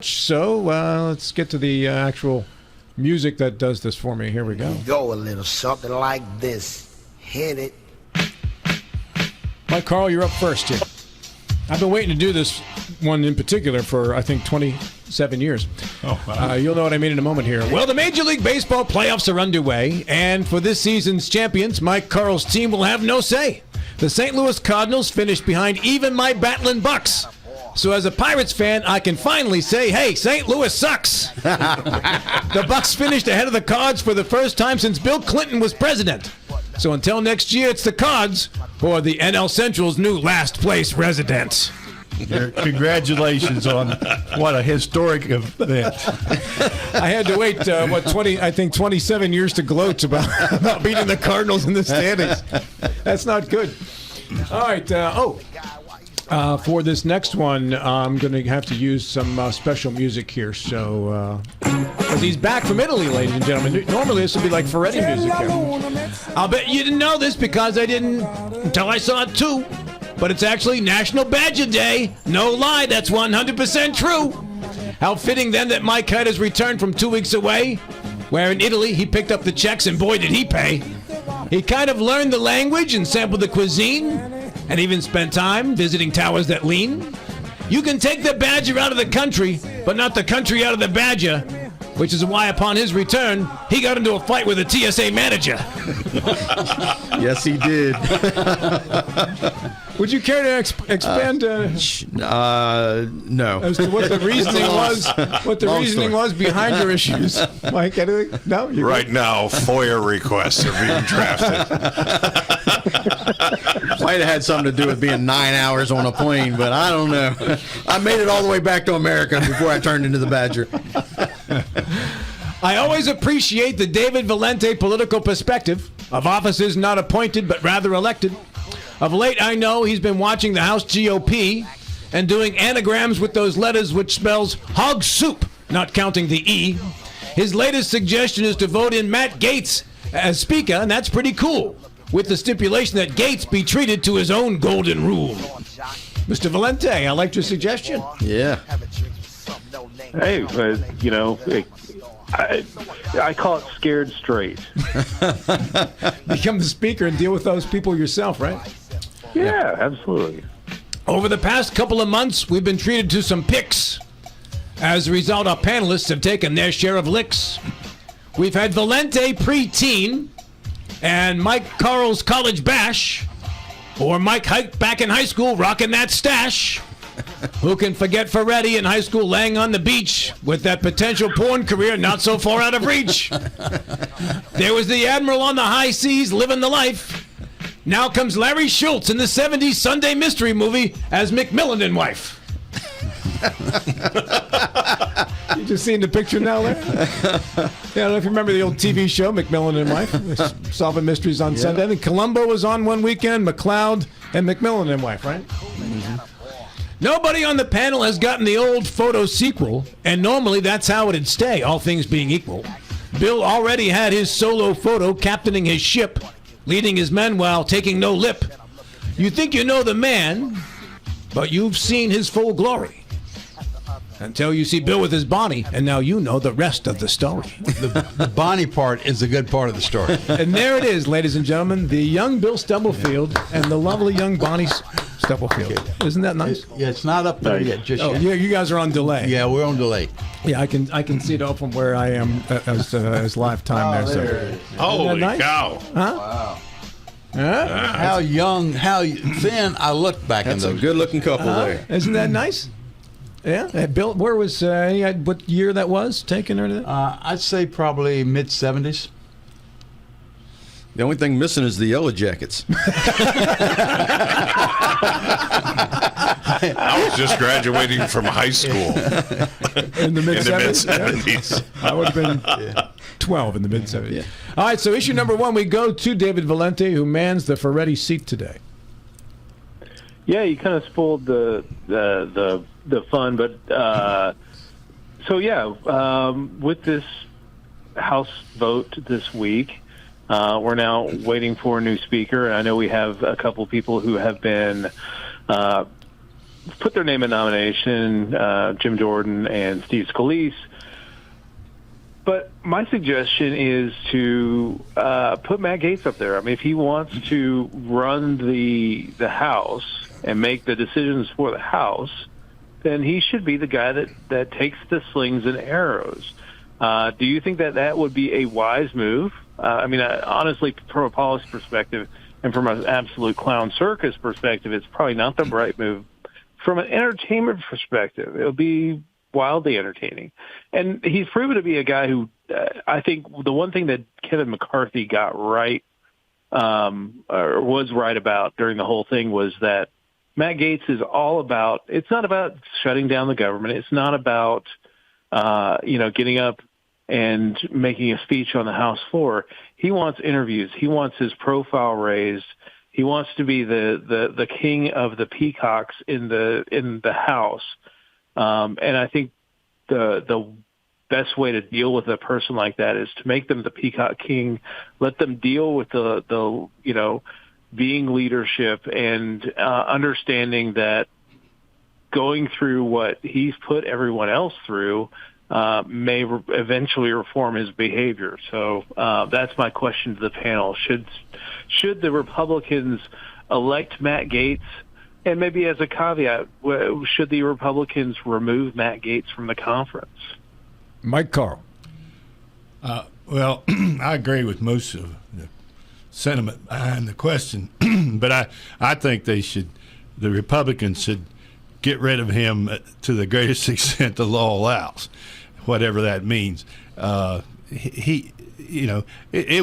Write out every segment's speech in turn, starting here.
So let's get to the actual music that does this for me. Here we go. Go a little something like this. Hit it. Mike, Carl, you're up first here. I've been waiting to do this one in particular for, I think, 27 years. Oh, wow. You'll know what I mean in a moment here. Well, the Major League Baseball playoffs are underway, and for this season's champions, Mike Carl's team will have no say. The St. Louis Cardinals finished behind even my Battling Bucks. So as a Pirates fan, I can finally say, hey, St. Louis sucks. The Bucks finished ahead of the Cards for the first time since Bill Clinton was president. So until next year, it's the Cards or the NL Central's new last place resident. Congratulations on what a historic event. I had to wait, 27 years to gloat about beating the Cardinals in the standings. That's not good. All right. For this next one, I'm going to have to use some special music here. So, because he's back from Italy, ladies and gentlemen. Normally, this would be like Ferretti music here. I'll bet you didn't know this because I didn't until I saw it too. But it's actually National Badger Day. No lie, that's 100% true. How fitting then that Mike Hyde has returned from 2 weeks away, where in Italy he picked up the checks and boy did he pay. He kind of learned the language and sampled the cuisine, and even spent time visiting towers that lean. You can take the badger out of the country, but not the country out of the badger, which is why upon his return, he got into a fight with a TSA manager. Yes, he did. Would you care to expand no. as to what the reasoning was? What the reasoning was behind your issues, Mike? Anything? No. Right now, FOIA requests are being drafted. Might have had something to do with being 9 hours on a plane, but I don't know. I made it all the way back to America before I turned into the Badger. I always appreciate the David Valente political perspective of offices not appointed but rather elected. Of late, I know he's been watching the House GOP and doing anagrams with those letters which spells hog soup, not counting the E. His latest suggestion is to vote in Matt Gaetz as Speaker, and that's pretty cool, with the stipulation that Gaetz be treated to his own golden rule. Mr. Valente, I liked your suggestion. Yeah. Hey, I call it scared straight. Become the Speaker and deal with those people yourself, right? Yeah, absolutely. Over the past couple of months, we've been treated to some picks. As a result, our panelists have taken their share of licks. We've had Valente pre-teen and Mike Carl's college bash, or Mike Hike back in high school rocking that stash. Who can forget Ferretti in high school laying on the beach with that potential porn career not so far out of reach? There was the Admiral on the high seas living the life. Now comes Larry Schultz in the 70s Sunday mystery movie as McMillan and wife. You just seen the picture now, Larry? Yeah, I don't know if you remember the old TV show, McMillan and wife, solving mysteries on Sunday. I think Columbo was on one weekend, McLeod and McMillan and wife, right? Mm-hmm. Nobody on the panel has gotten the old photo sequel, and normally that's how it'd stay, all things being equal. Bill already had his solo photo captaining his ship, leading his men while taking no lip. You think you know the man, but you've seen his full glory. Until you see Bill with his Bonnie, and now you know the rest of the story. The Bonnie part is the good part of the story. And there it is, ladies and gentlemen, the young Bill Stubblefield and the lovely young Bonnie Stubblefield. Isn't that nice? Yeah, it's not up there yet. Just yet. Yeah, you guys are on delay. Yeah, we're on delay. Yeah, I can see it all from where I am as live time there. Holy nice? cow! Huh? Wow. How young, how thin I looked back in That's a those. good-looking couple there. Isn't that nice? Yeah, Bill. Where was what year that was taken or anything? I'd say probably mid-70s. The only thing missing is the Yellow Jackets. I was just graduating from high school In the mid-70s? mid-70s. I would have been 12 in the mid-70s. Yeah. All right, so issue number one, we go to David Valente, who mans the Ferretti seat today. Yeah, you kind of spoiled the fun, but with this House vote this week, we're now waiting for a new speaker. I know we have a couple people who have been put their name in nomination, Jim Jordan and Steve Scalise. But my suggestion is to put Matt Gaetz up there. I mean, if he wants to run the House and make the decisions for the House, then he should be the guy that takes the slings and arrows. Do you think that would be a wise move? I mean, honestly, from a policy perspective and from an absolute clown circus perspective, it's probably not the right move. From an entertainment perspective, it'll be wildly entertaining. And he's proven to be a guy who, I think the one thing that Kevin McCarthy got right, or was right about during the whole thing, was that Matt Gaetz is all about, it's not about shutting down the government. It's not about, getting up and making a speech on the House floor. He wants interviews. He wants his profile raised. He wants to be the king of the peacocks in the House. And I think the best way to deal with a person like that is to make them the peacock king, let them deal with the being leadership and understanding that going through what he's put everyone else through may eventually reform his behavior. So that's my question to the panel. Should the Republicans elect Matt Gaetz? And maybe as a caveat, should the Republicans remove Matt Gaetz from the conference? Mike Carl. Well, I agree with most of the sentiment behind the question, but I think the Republicans should get rid of him to the greatest extent the law allows, whatever that means. It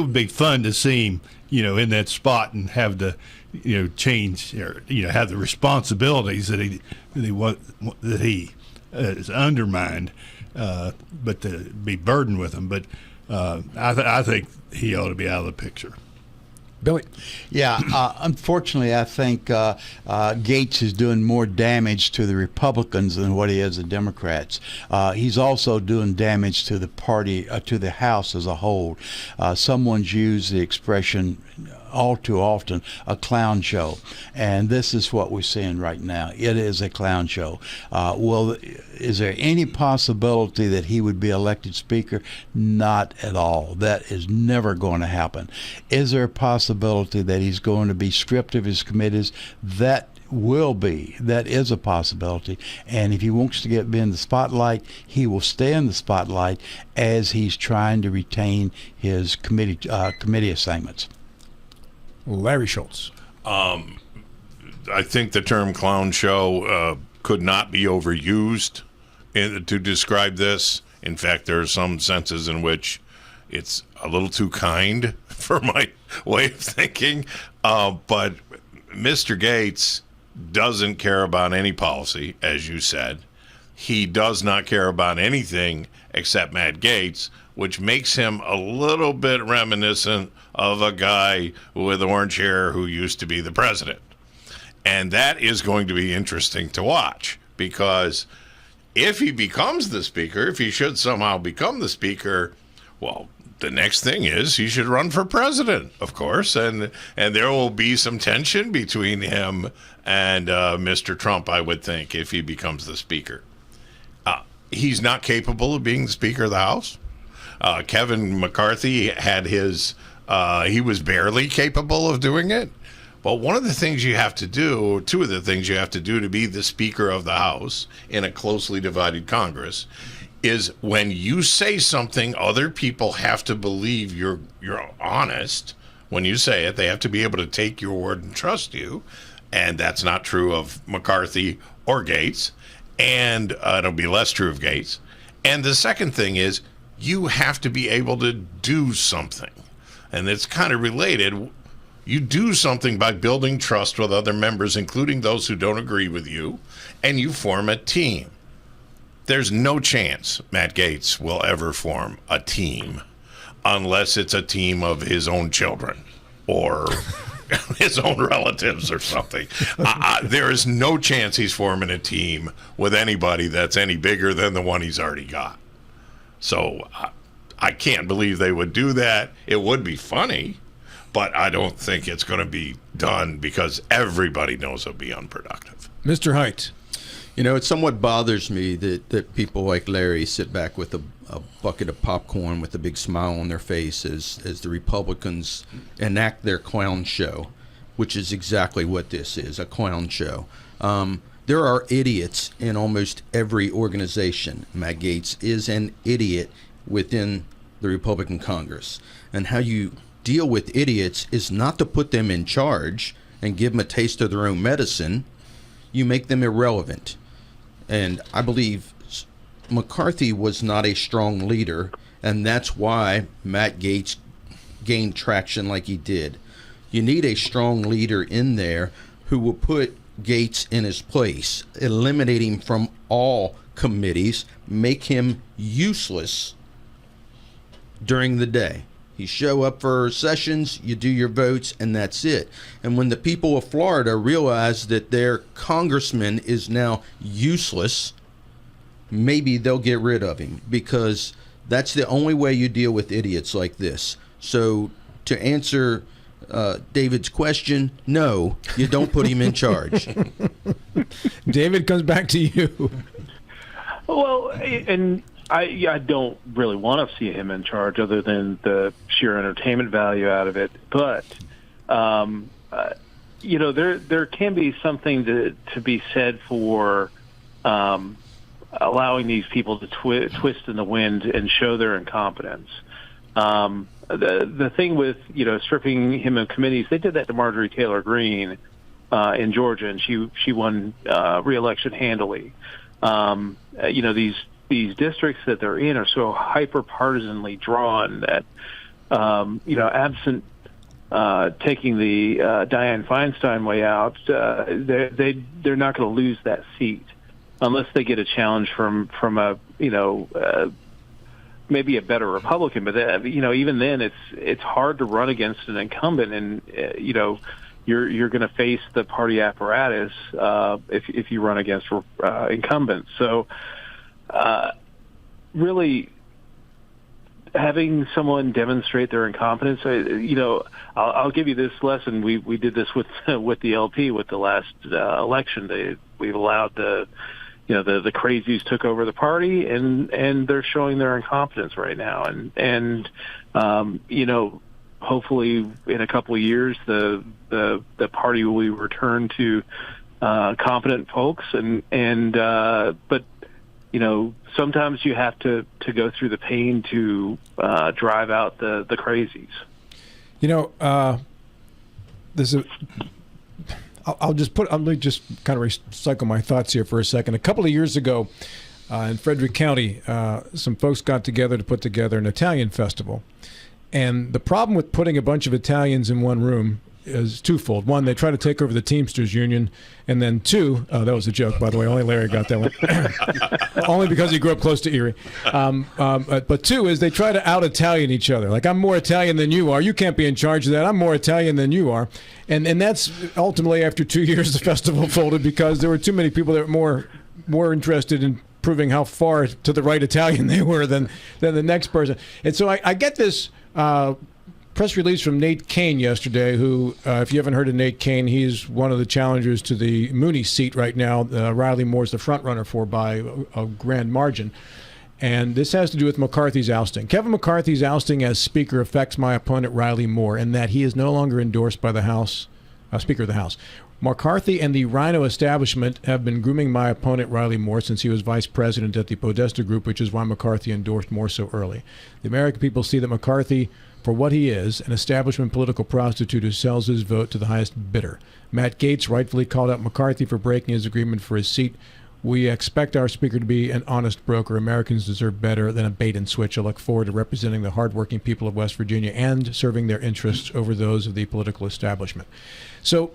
would be fun to see him, in that spot and have to, change or have the responsibilities that he is undermined, but to be burdened with them. But I think he ought to be out of the picture. Billy. Yeah, unfortunately, I think Gaetz is doing more damage to the Republicans than what he is the Democrats. He's also doing damage to the party, to the House as a whole. Someone's used the expression all too often, a clown show. And this is what we're seeing right now. It is a clown show. Is there any possibility that he would be elected Speaker? Not at all. That is never going to happen. Is there a possibility that he's going to be stripped of his committees? That is a possibility. And if he wants to be in the spotlight, he will stay in the spotlight as he's trying to retain his committee assignments. Larry Schultz. I think the term clown show could not be overused to describe this. In fact, there are some senses in which it's a little too kind for my way of thinking. But Mr. Gaetz doesn't care about any policy, as you said. He does not care about anything except Matt Gaetz, which makes him a little bit reminiscent of a guy with orange hair who used to be the president. And that is going to be interesting to watch, because if he becomes the speaker, if he should somehow become the speaker, well, the next thing is he should run for president, of course, and there will be some tension between him and Mr. Trump, I would think, if he becomes the speaker. He's not capable of being the Speaker of the House. Kevin McCarthy had his, he was barely capable of doing it. But one of the things you have to do, two of the things you have to do to be the Speaker of the House in a closely divided Congress, is when you say something, other people have to believe you're honest. When you say it, they have to be able to take your word and trust you. And that's not true of McCarthy or Gaetz. And it'll be less true of Gaetz. And the second thing is, you have to be able to do something. And it's kind of related. You do something by building trust with other members, including those who don't agree with you, and you form a team. There's no chance Matt Gaetz will ever form a team unless it's a team of his own children or his own relatives or something. There is no chance he's forming a team with anybody that's any bigger than the one he's already got. So I can't believe they would do that. It would be funny, but I don't think it's going to be done because everybody knows it'll be unproductive. Mr. Haidt. You know, it somewhat bothers me that people like Larry sit back with a bucket of popcorn with a big smile on their face as the Republicans enact their clown show, which is exactly what this is, a clown show. There are idiots in almost every organization. Matt Gaetz is an idiot within the Republican Congress. And how you deal with idiots is not to put them in charge and give them a taste of their own medicine. You make them irrelevant. And I believe McCarthy was not a strong leader, and that's why Matt Gaetz gained traction like he did. You need a strong leader in there who will put Gaetz in his place, eliminate him from all committees, make him useless during the day. You show up for sessions, you do your votes, and that's it. And when the people of Florida realize that their congressman is now useless, maybe they'll get rid of him, because that's the only way you deal with idiots like this. So to answer David's question, no, you don't put him in charge. David, comes back to you. Well, and I don't really want to see him in charge, other than the sheer entertainment value out of it. But you know, there can be something to be said for allowing these people to twist in the wind and show their incompetence. The thing with, you know, stripping him of committees, they did that to Marjorie Taylor Greene in Georgia, and she won re-election handily. You know, these districts that they're in are so hyper partisanly drawn that you know, absent taking the Dianne Feinstein way out, they're not going to lose that seat unless they get a challenge from a, you know, maybe a better Republican. But you know, even then, it's hard to run against an incumbent, and you know, you're going to face the party apparatus if you run against incumbents. So really, having someone demonstrate their incompetence, you know, I'll give you this lesson. We did this with the LP with the last election. We've allowed the crazies took over the party, and they're showing their incompetence right now. And you know, hopefully in a couple of years, the party will return to competent folks. But you know, sometimes you have to go through the pain to drive out the crazies. You know, I'll just let me just kind of recycle my thoughts here for a second. A couple of years ago in Frederick County, some folks got together to put together an Italian festival. And the problem with putting a bunch of Italians in one room is twofold. One, they try to take over the Teamsters Union. And then two, that was a joke, by the way. Only Larry got that one. Only because he grew up close to Erie. But two is they try to out-Italian each other. Like, I'm more Italian than you are. You can't be in charge of that. I'm more Italian than you are. And that's ultimately, after 2 years, the festival folded because there were too many people that were more interested in proving how far to the right Italian they were than the next person. And so I get this press release from Nate Kane yesterday, who, if you haven't heard of Nate Kane, he's one of the challengers to the Mooney seat right now. Riley Moore's the front runner for by a grand margin. And this has to do with McCarthy's ousting. Kevin McCarthy's ousting as Speaker affects my opponent, Riley Moore, in that he is no longer endorsed by the House, Speaker of the House. McCarthy and the Rhino establishment have been grooming my opponent, Riley Moore, since he was vice president at the Podesta Group, which is why McCarthy endorsed Moore so early. The American people see that McCarthy, for what he is, an establishment political prostitute who sells his vote to the highest bidder. Matt Gaetz rightfully called out McCarthy for breaking his agreement for his seat. We expect our Speaker to be an honest broker. Americans deserve better than a bait and switch. I look forward to representing the hardworking people of West Virginia and serving their interests over those of the political establishment. So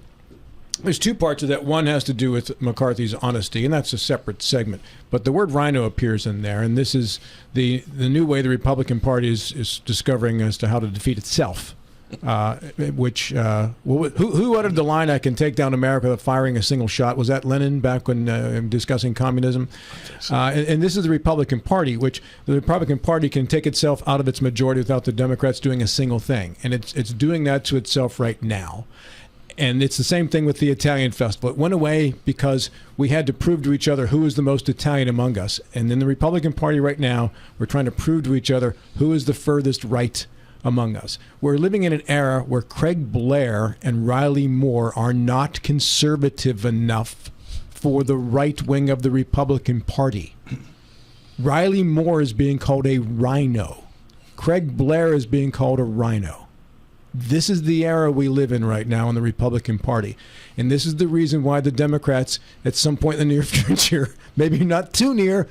there's two parts of that. One has to do with McCarthy's honesty, and that's a separate segment. But the word rhino appears in there, and this is the new way the Republican Party is discovering as to how to defeat itself. Who uttered the line, "I can take down America without firing a single shot"? Was that Lenin back when discussing communism? And this is the Republican Party, which the Republican Party can take itself out of its majority without the Democrats doing a single thing. And it's doing that to itself right now. And it's the same thing with the Italian festival. It went away because we had to prove to each other who was the most Italian among us. And in the Republican Party right now, we're trying to prove to each other who is the furthest right among us. We're living in an era where Craig Blair and Riley Moore are not conservative enough for the right wing of the Republican Party. Riley Moore is being called a rhino. Craig Blair is being called a rhino. This is the era we live in right now in the Republican Party. And this is the reason why the Democrats, at some point in the near future, maybe not too near,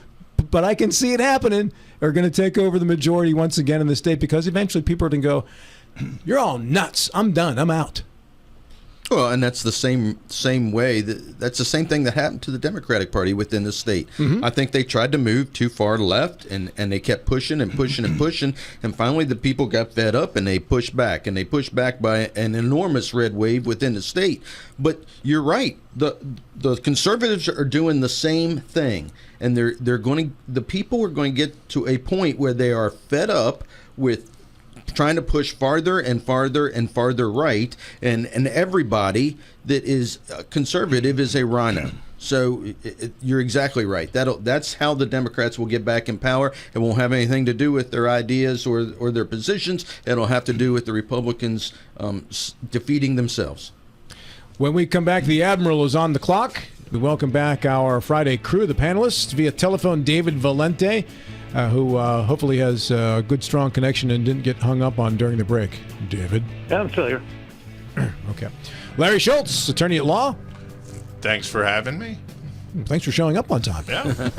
but I can see it happening, are going to take over the majority once again in the state, because eventually people are going to go, you're all nuts. I'm done. I'm out. Well, and that's the same way. That's the same thing that happened to the Democratic Party within the state. I think they tried to move too far left, and they kept pushing and pushing and pushing, and finally the people got fed up, and they pushed back, by an enormous red wave within the state. But you're right. The conservatives are doing the same thing, and the people are going to get to a point where they are fed up with trying to push farther and farther and farther right, and everybody that is conservative is a rhino. So you're exactly right. That's how the Democrats will get back in power. It won't have anything to do with their ideas or their positions. It'll have to do with the Republicans defeating themselves. When we come back, the Admiral is on the clock. We welcome back our Friday crew, the panelists, via telephone, David Valente, who hopefully has a good, strong connection and didn't get hung up on during the break. David? Yeah, I'm still here. Okay. Larry Schultz, attorney at law. Thanks for having me. Thanks for showing up on time. Yeah.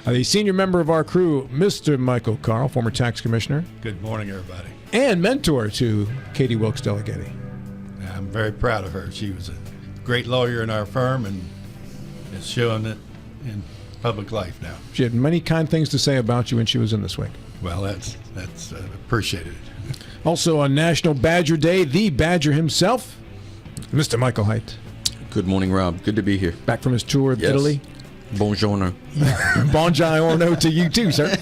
The senior member of our crew, Mr. Michael Carl, former tax commissioner. Good morning, everybody. And mentor to Katie Wilkes-Delegaty. I'm very proud of her. She was a great lawyer in our firm and is showing it in public life now. She had many kind things to say about you when she was in the swing. Well, that's appreciated. Also on National Badger Day, the Badger himself, Mr. Michael Haidt. Good morning, Rob. Good to be here. Back from his tour of Italy. Buongiorno. Buongiorno to you too, sir.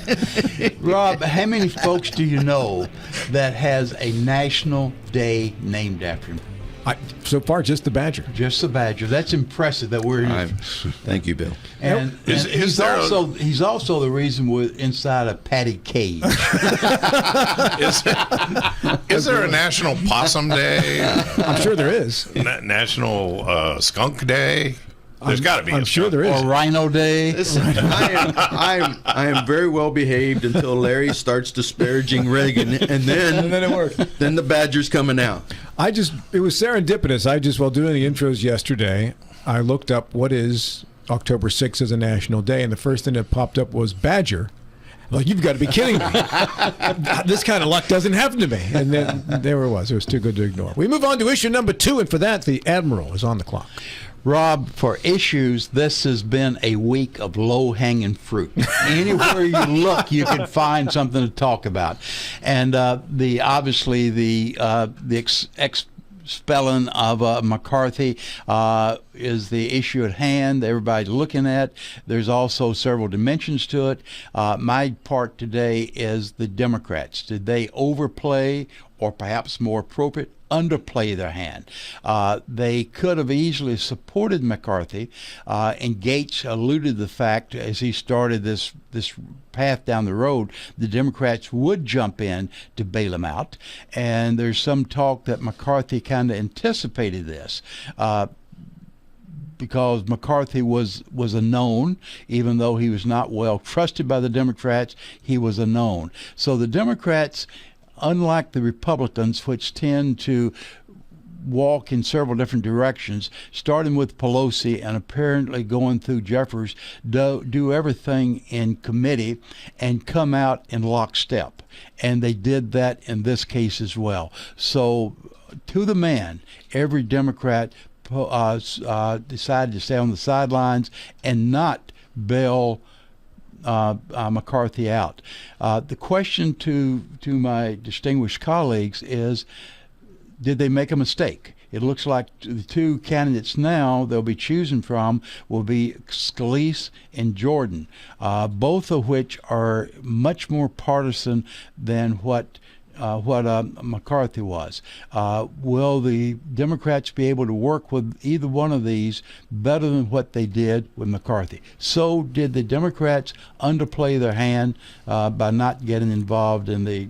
Rob, how many folks do you know that has a national day named after him? So far, just the Badger. Just the Badger. That's impressive that we're here. Thank you, Bill. And he's also the reason we're inside a Patty cage. Is there a National Possum Day? I'm sure there is. National Skunk Day? There's got to be. I'm sure there is. Or Rhino Day. Listen, I am very well behaved until Larry starts disparaging Reagan, and then it works. Then the Badger's coming out. It was serendipitous. While doing the intros yesterday, I looked up what is October 6th as a national day, and the first thing that popped up was Badger. Like, you've got to be kidding me. This kind of luck doesn't happen to me. And then there it was. It was too good to ignore. We move on to issue number 2, and for that, the Admiral is on the clock. Rob, for issues, this has been a week of low-hanging fruit. Anywhere you look, you can find something to talk about. And the expelling of McCarthy is the issue at hand. Everybody's looking at. There's also several dimensions to it. My part today is the Democrats. Did they overplay, or perhaps more appropriate, underplay their hand? They could have easily supported McCarthy, and Gates alluded to the fact as he started this path down the road, the Democrats would jump in to bail him out. And there's some talk that McCarthy kind of anticipated this. Because McCarthy was a known, even though he was not well trusted by the Democrats, he was a known. So the Democrats, unlike the Republicans, which tend to walk in several different directions, starting with Pelosi and apparently going through Jeffers, do everything in committee and come out in lockstep. And they did that in this case as well. So to the man, every Democrat decided to stay on the sidelines and not bail McCarthy out. The question to my distinguished colleagues is, did they make a mistake? It looks like the two candidates now they'll be choosing from will be Scalise and Jordan, both of which are much more partisan than what McCarthy was. Will the Democrats be able to work with either one of these better than what they did with McCarthy? So did the Democrats underplay their hand by not getting involved in the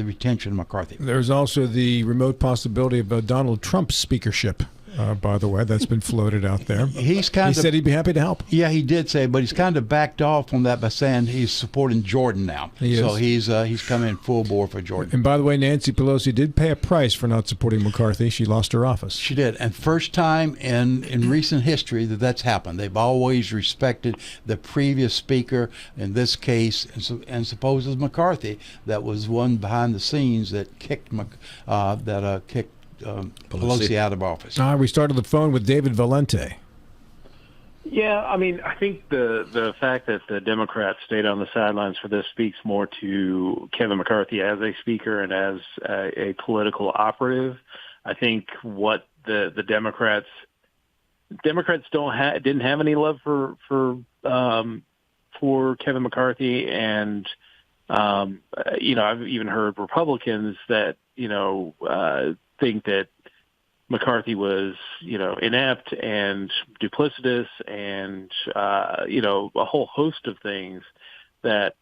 retention of McCarthy? There's also the remote possibility of Donald Trump's speakership. By the way, that's been floated out there. He said he'd be happy to help. Yeah, he did say, but he's kind of backed off on that by saying he's supporting Jordan now. So he's coming full bore for Jordan. And by the way, Nancy Pelosi did pay a price for not supporting McCarthy. She lost her office. She did, and first time in recent history that's happened. They've always respected the previous speaker. In this case, and suppose it's McCarthy that was one behind the scenes that kicked Pelosi out of office. We started the phone with David Valente. Yeah, I mean, I think the fact that the Democrats stayed on the sidelines for this speaks more to Kevin McCarthy as a speaker and as a political operative. I think what the Democrats didn't have any love for Kevin McCarthy, and I've even heard Republicans that think that McCarthy was, inept and duplicitous and, a whole host of things that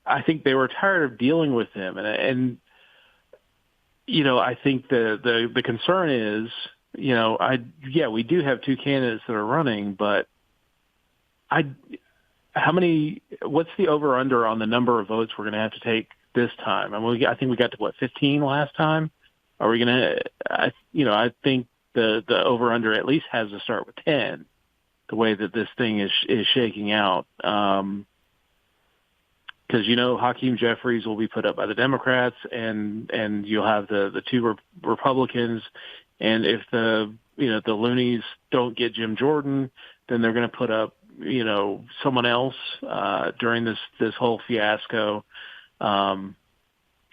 I think they were tired of dealing with him. And I think the concern is, we do have two candidates that are running, but what's the over under on the number of votes we're going to have to take this time? I mean, I think we got to 15 last time. Are we going to? I think the over under at least has to start with 10. The way that this thing is shaking out, because Hakeem Jeffries will be put up by the Democrats, and you'll have the two Republicans, and if the loonies don't get Jim Jordan, then they're going to put up someone else during this whole fiasco.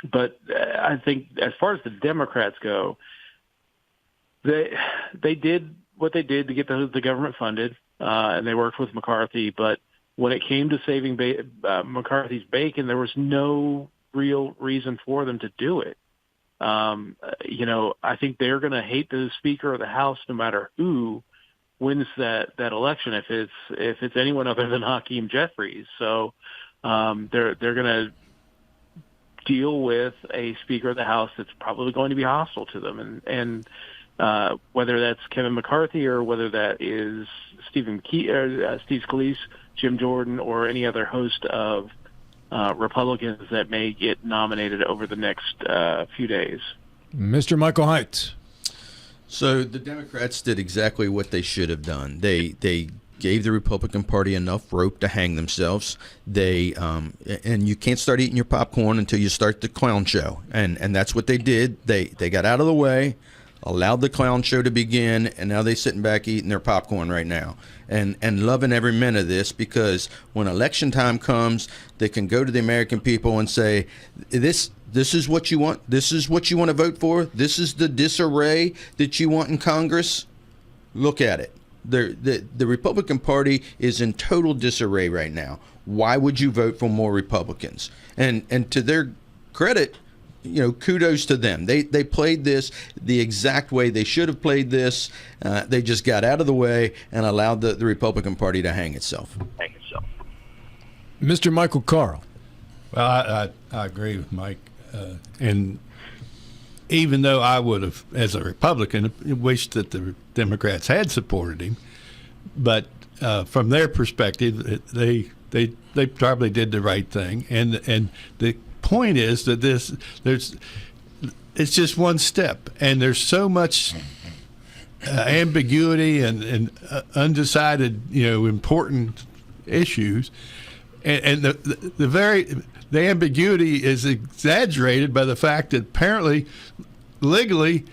But I think as far as the Democrats go, they did what they did to get the government funded, and they worked with McCarthy. But when it came to saving McCarthy's bacon, there was no real reason for them to do it. I think they're going to hate the Speaker of the House no matter who wins that election, if it's anyone other than Hakeem Jeffries. So they're going to deal with a Speaker of the House that's probably going to be hostile to them, and whether that's Kevin McCarthy or whether that is Steve Scalise, Jim Jordan, or any other host of Republicans that may get nominated over the next few days. Mr. Michael Haidt. So the Democrats did exactly what they should have done. They gave the Republican Party enough rope to hang themselves. And you can't start eating your popcorn until you start the clown show. And that's what they did. They got out of the way, allowed the clown show to begin, and now they're sitting back eating their popcorn right now and loving every minute of this, because when election time comes, they can go to the American people and say, this is what you want. This is what you want to vote for. This is the disarray that you want in Congress. Look at it. The Republican Party is in total disarray right now. Why would you vote for more Republicans? And to their credit, kudos to them. They played this the exact way they should have played this. They just got out of the way and allowed the Republican Party to hang itself. Mr. Michael Carl. Well, I agree with Mike. And even though I would have, as a Republican, wished that the Democrats had supported him, but from their perspective, they probably did the right thing. And the point is that it's just one step, and there's so much ambiguity and undecided, important issues, and the ambiguity is exaggerated by the fact that apparently, legally,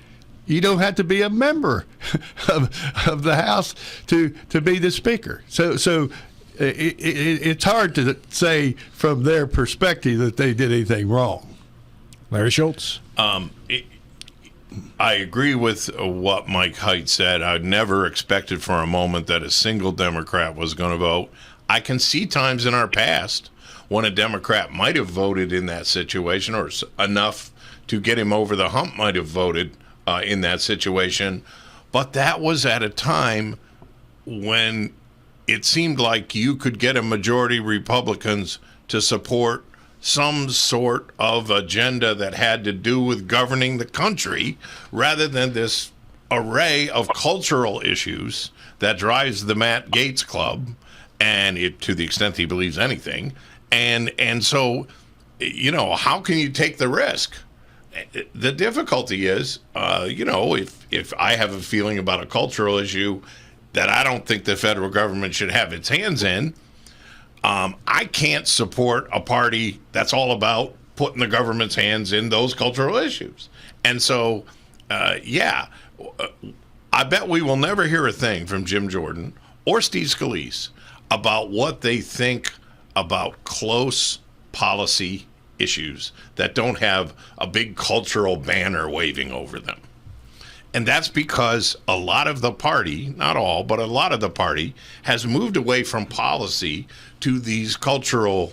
you don't have to be a member of the House to be the Speaker. So it's hard to say from their perspective that they did anything wrong. Larry Schultz. I agree with what Mike Haidt said. I'd never expected for a moment that a single Democrat was going to vote. I can see times in our past when a Democrat might have voted in that situation, or enough to get him over the hump might have voted in that situation. But that was at a time when it seemed like you could get a majority Republicans to support some sort of agenda that had to do with governing the country, rather than this array of cultural issues that drives the Matt Gaetz Club, and it, to the extent he believes anything. And so, how can you take the risk? The difficulty is, if I have a feeling about a cultural issue that I don't think the federal government should have its hands in, I can't support a party that's all about putting the government's hands in those cultural issues. And so, I bet we will never hear a thing from Jim Jordan or Steve Scalise about what they think about close policy issues that don't have a big cultural banner waving over them. And that's because a lot of the party, not all, but a lot of the party has moved away from policy to these cultural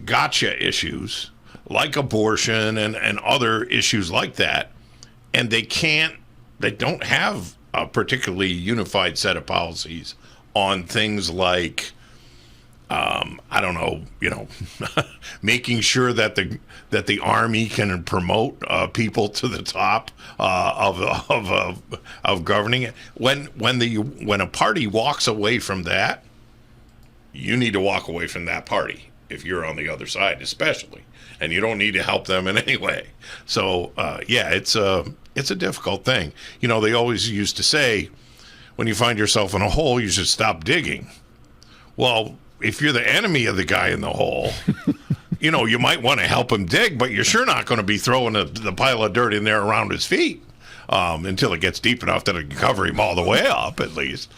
gotcha issues like abortion and other issues like that. And they don't have a particularly unified set of policies on things like, making sure that the Army can promote people to the top of governing it. When a party walks away from that, you need to walk away from that party if you're on the other side, especially, and you don't need to help them in any way. So it's a difficult thing. They always used to say, when you find yourself in a hole, you should stop digging. Well, if you're the enemy of the guy in the hole, you might want to help him dig, but you're sure not going to be throwing the pile of dirt in there around his feet until it gets deep enough that it can cover him all the way up, at least.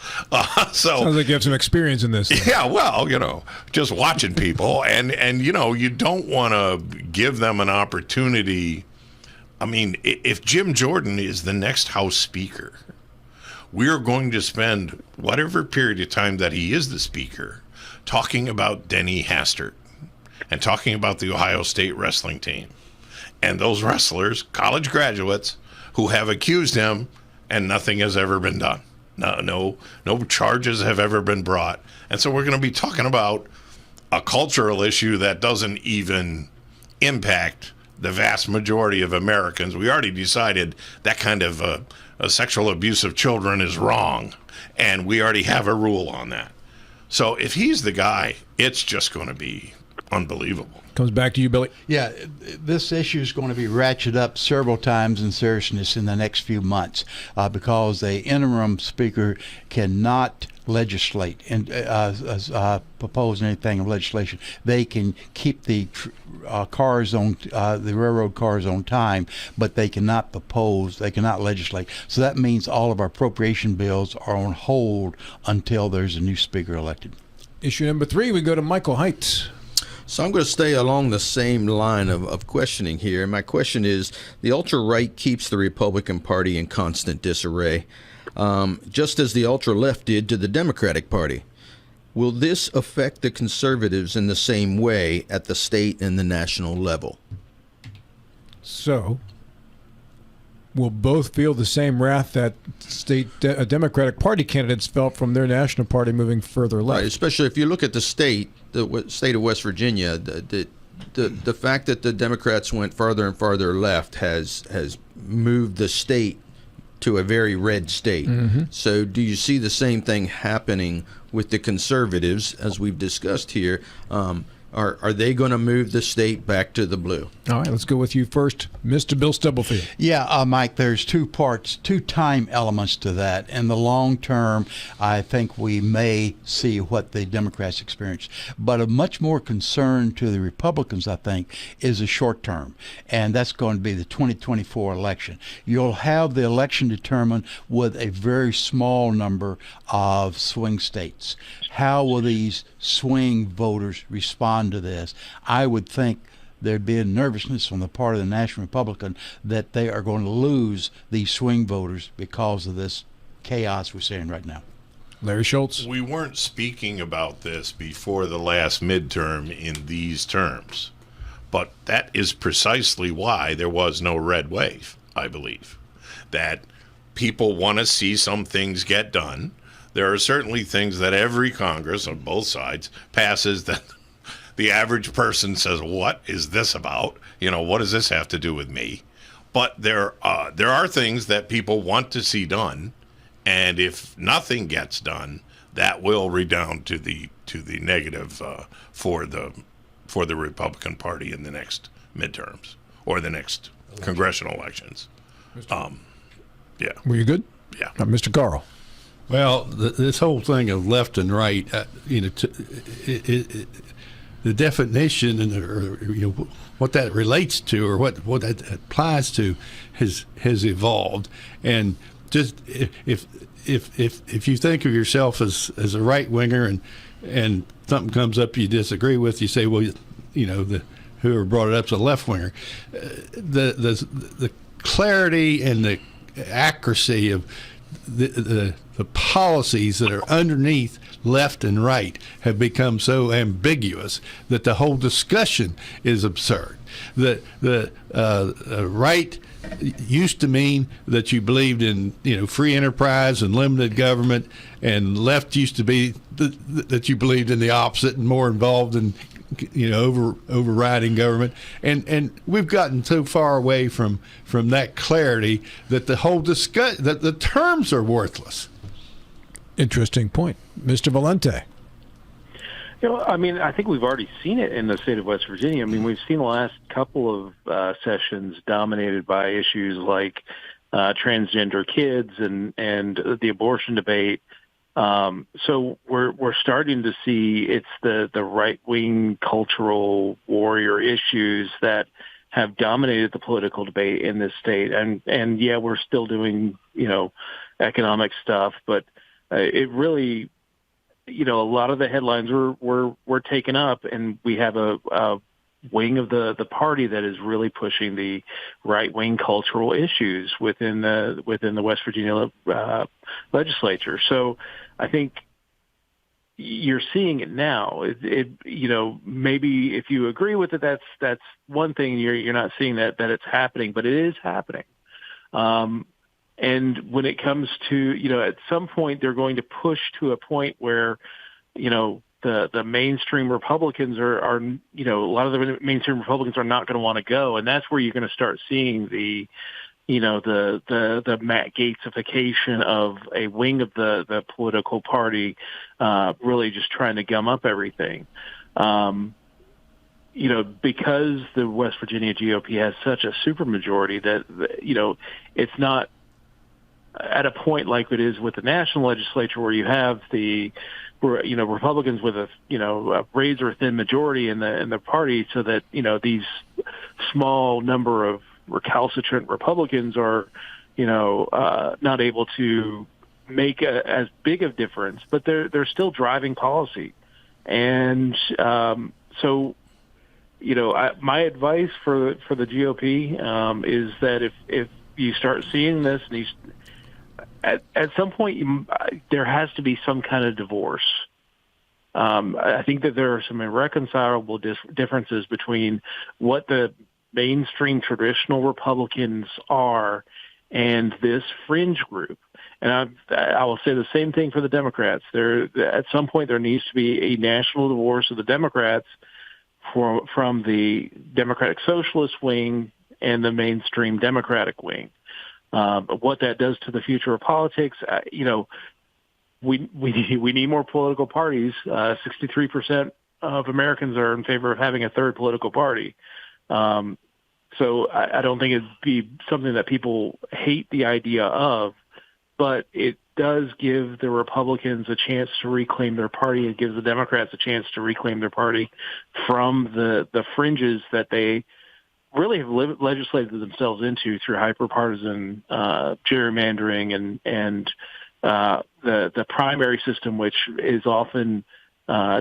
Sounds like you have some experience in this. Yeah, well, just watching people, and you don't want to give them an opportunity. I mean, if Jim Jordan is the next House Speaker, we're going to spend whatever period of time that he is the Speaker talking about Denny Hastert and talking about the Ohio State wrestling team and those wrestlers, college graduates, who have accused him and nothing has ever been done. No charges have ever been brought. And so we're going to be talking about a cultural issue that doesn't even impact the vast majority of Americans. We already decided that kind of sexual abuse of children is wrong, and we already have a rule on that. So if he's the guy, it's just going to be unbelievable. Comes back to you, Billy. Yeah, this issue is going to be ratcheted up several times in seriousness in the next few months because the interim speaker cannot legislate and propose anything of legislation. They can keep the cars on the railroad cars on time, but they cannot propose. They cannot legislate. So that means all of our appropriation bills are on hold until there's a new speaker elected. Issue number 3, we go to Michael Height. So I'm going to stay along the same line of questioning here. My question is, the ultra-right keeps the Republican Party in constant disarray, just as the ultra-left did to the Democratic Party. Will this affect the conservatives in the same way at the state and the national level? So, will both feel the same wrath that Democratic Party candidates felt from their national party moving further left? Right, especially if you look at the state of West Virginia, the fact that the Democrats went farther and farther left has moved the state to a very red state. Mm-hmm. So do you see the same thing happening with the conservatives, as we've discussed here? Are they going to move the state back to the blue? All right, let's go with you first, Mr. Bill Stubblefield. Yeah, Mike, there's two time elements to that. In the long term, I think we may see what the Democrats experience. But of much more concern to the Republicans, I think, is the short term. And that's going to be the 2024 election. You'll have the election determined with a very small number of swing states. How will these swing voters respond to this? I would think there'd be a nervousness on the part of the National Republican that they are going to lose these swing voters because of this chaos we're seeing right now. Larry Schultz. We weren't speaking about this before the last midterm in these terms, but that is precisely why there was no red wave, I believe. That people want to see some things get done. There are certainly things that every Congress on both sides passes that the average person says, what is this about? What does this have to do with me? But there are things that people want to see done, and if nothing gets done, that will redound to the negative for the Republican Party in the next midterms or the next congressional elections. Yeah. Were you good? Yeah. Mr. Carl. Well, this whole thing of left and right, the definition and what that relates to, or what that applies to, has evolved. And just if you think of yourself as a right winger and something comes up you disagree with, you say, well, whoever brought it up is a left winger. The clarity and the accuracy of the policies that are underneath left and right have become so ambiguous that the whole discussion is absurd. The right used to mean that you believed in free enterprise and limited government, and left used to be that you believed in the opposite and more involved in overriding government, and we've gotten so far away from that clarity that the whole that the terms are worthless. Interesting point, Mr. Valente. I think we've already seen it in the state of West Virginia. We've seen the last couple of sessions dominated by issues like transgender kids and the abortion debate. So we're starting to see it's the right-wing cultural warrior issues that have dominated the political debate in this state. And yeah, we're still doing, economic stuff, but it really, a lot of the headlines were taken up, and we have a wing of the party that is really pushing the right-wing cultural issues within the West Virginia legislature. So I think you're seeing it now. Maybe if you agree with it, that's one thing. You're not seeing that it's happening, but it is happening. And when it comes to, at some point they're going to push to a point where, the mainstream Republicans are a lot of the mainstream Republicans are not going to want to go. And that's where you're going to start seeing the Matt Gatesification of a wing of the political party, really just trying to gum up everything. Because the West Virginia GOP has such a supermajority that, it's not at a point like it is with the national legislature where you have Republicans with a razor thin majority in the party, so that these small number of recalcitrant Republicans are not able to make as big of difference, but they're still driving policy. And so my advice for the GOP is that if you start seeing this, and at some point there has to be some kind of divorce. I think that there are some irreconcilable differences between what the mainstream traditional Republicans are and this fringe group. And I will say the same thing for the Democrats. At some point there needs to be a national divorce of the Democrats from the Democratic Socialist wing and the mainstream Democratic wing. But what that does to the future of politics, we need more political parties. 63% of Americans are in favor of having a third political party. So I don't think it'd be something that people hate the idea of, but it does give the Republicans a chance to reclaim their party. It gives the Democrats a chance to reclaim their party from the fringes that they really have legislated themselves into through hyperpartisan gerrymandering and the primary system, which is often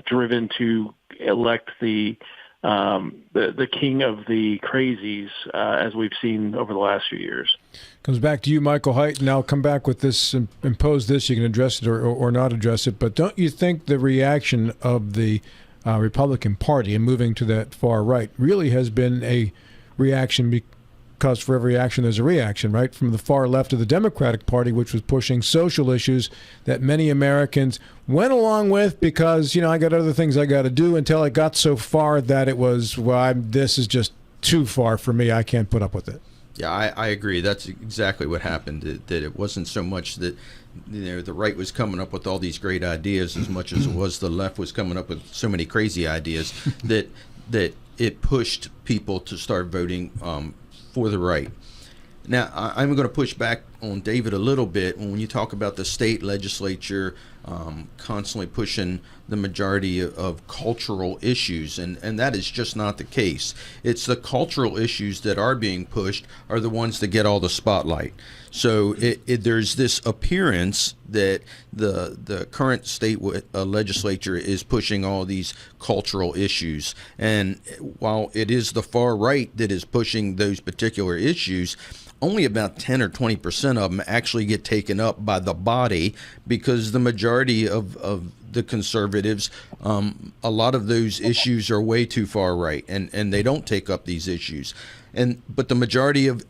driven to elect the the king of the crazies, as we've seen over the last few years. Comes back to you, Michael Haidt, and I'll come back with this and impose this. You can address it or not address it. But don't you think the reaction of the Republican Party and moving to that far right really has been a reaction, because for every action there's a reaction, right? From the far left of the Democratic Party, which was pushing social issues that many Americans went along with because, I got other things I got to do, until it got so far that it was, this is just too far for me. I can't put up with it. Yeah, I agree. That's exactly what happened. That it wasn't so much that the right was coming up with all these great ideas as much as it was the left was coming up with so many crazy ideas that it pushed people to start voting for the right. Now, I'm going to push back on David a little bit when you talk about the state legislature constantly pushing the majority of cultural issues, and that is just not the case. It's the cultural issues that are being pushed are the ones that get all the spotlight. So there's this appearance that the current state legislature is pushing all these cultural issues, and while it is the far right that is pushing those particular issues, only about 10 or 20% of them actually get taken up by the body, because the majority of the conservatives, a lot of those issues are way too far right, and they don't take up these issues. But the majority of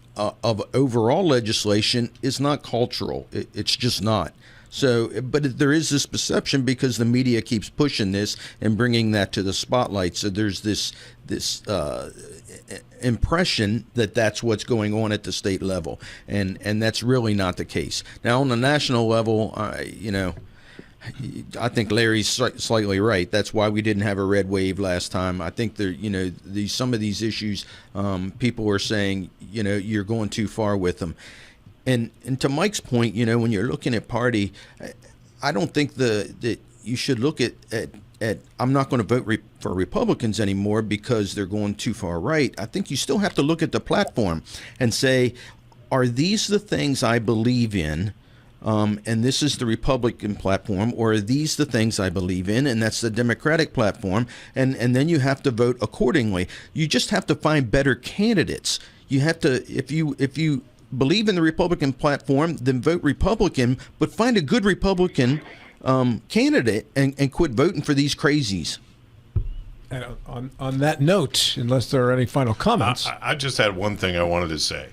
overall legislation is not cultural. It's just not. So, but there is this perception because the media keeps pushing this and bringing that to the spotlight. So there's this impression that that's what's going on at the state level, and that's really not the case. Now, on the national level, I think Larry's slightly right. That's why we didn't have a red wave last time. I think some of these issues, people were saying, you're going too far with them. And to Mike's point, when you're looking at party, I don't think that you should look at I'm not going to vote for Republicans anymore because they're going too far right. I think you still have to look at the platform and say, are these the things I believe in? And this is the Republican platform, or are these the things I believe in? And that's the Democratic platform. And then you have to vote accordingly. You just have to find better candidates. You have to, if you believe in the Republican platform, then vote Republican, but find a good Republican candidate and quit voting for these crazies. And on that note, unless there are any final comments. I just had one thing I wanted to say.